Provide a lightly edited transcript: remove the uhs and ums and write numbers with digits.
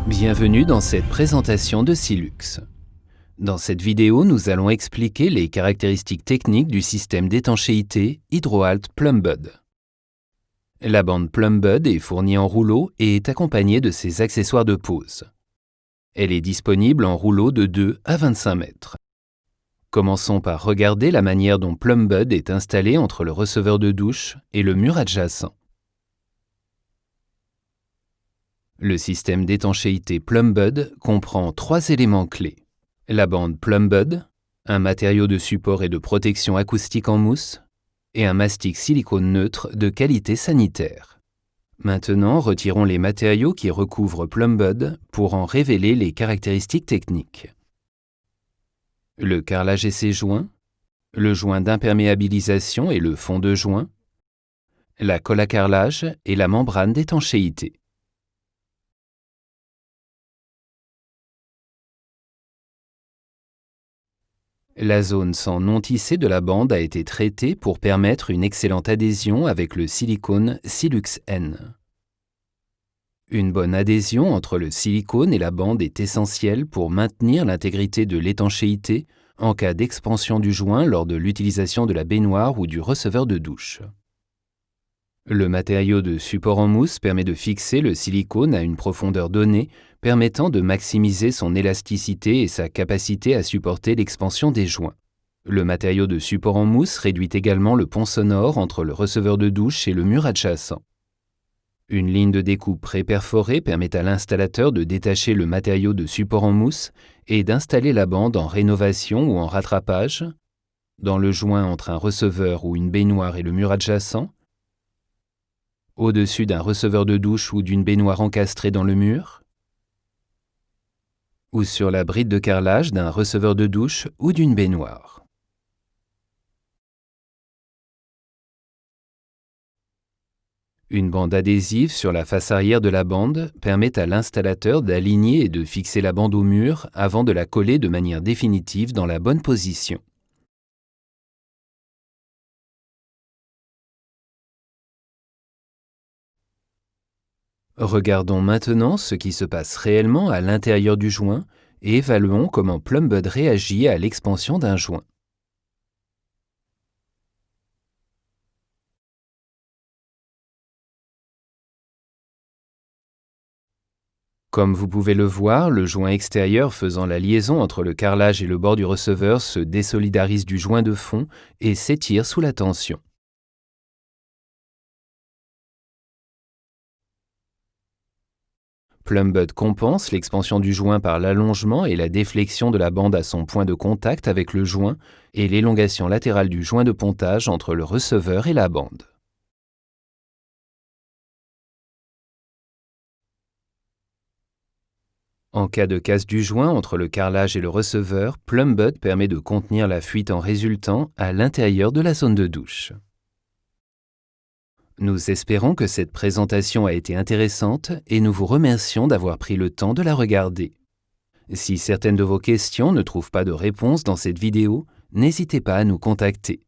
Bienvenue dans cette présentation de Silux. Dans cette vidéo, nous allons expliquer les caractéristiques techniques du système d'étanchéité Hydro-Alt Plumbud. La bande Plumbud est fournie en rouleau et est accompagnée de ses accessoires de pose. Elle est disponible en rouleau de 2 à 25 mètres. Commençons par regarder la manière dont Plumbud est installé entre le receveur de douche et le mur adjacent. Le système d'étanchéité Plumbud comprend 3 éléments clés. La bande Plumbud, un matériau de support et de protection acoustique en mousse, et un mastic silicone neutre de qualité sanitaire. Maintenant, retirons les matériaux qui recouvrent Plumbud pour en révéler les caractéristiques techniques. Le carrelage et ses joints, le joint d'imperméabilisation et le fond de joint, la colle à carrelage et la membrane d'étanchéité. La zone sans non tissé de la bande a été traitée pour permettre une excellente adhésion avec le silicone Silux N. Une bonne adhésion entre le silicone et la bande est essentielle pour maintenir l'intégrité de l'étanchéité en cas d'expansion du joint lors de l'utilisation de la baignoire ou du receveur de douche. Le matériau de support en mousse permet de fixer le silicone à une profondeur donnée, permettant de maximiser son élasticité et sa capacité à supporter l'expansion des joints. Le matériau de support en mousse réduit également le pont sonore entre le receveur de douche et le mur adjacent. Une ligne de découpe pré-perforée permet à l'installateur de détacher le matériau de support en mousse et d'installer la bande en rénovation ou en rattrapage, dans le joint entre un receveur ou une baignoire et le mur adjacent, au-dessus d'un receveur de douche ou d'une baignoire encastrée dans le mur, ou sur la bride de carrelage d'un receveur de douche ou d'une baignoire. Une bande adhésive sur la face arrière de la bande permet à l'installateur d'aligner et de fixer la bande au mur avant de la coller de manière définitive dans la bonne position. Regardons maintenant ce qui se passe réellement à l'intérieur du joint et évaluons comment Plumbud réagit à l'expansion d'un joint. Comme vous pouvez le voir, le joint extérieur faisant la liaison entre le carrelage et le bord du receveur se désolidarise du joint de fond et s'étire sous la tension. Plumbud compense l'expansion du joint par l'allongement et la déflexion de la bande à son point de contact avec le joint et l'élongation latérale du joint de pontage entre le receveur et la bande. En cas de casse du joint entre le carrelage et le receveur, Plumbud permet de contenir la fuite en résultant à l'intérieur de la zone de douche. Nous espérons que cette présentation a été intéressante et nous vous remercions d'avoir pris le temps de la regarder. Si certaines de vos questions ne trouvent pas de réponse dans cette vidéo, n'hésitez pas à nous contacter.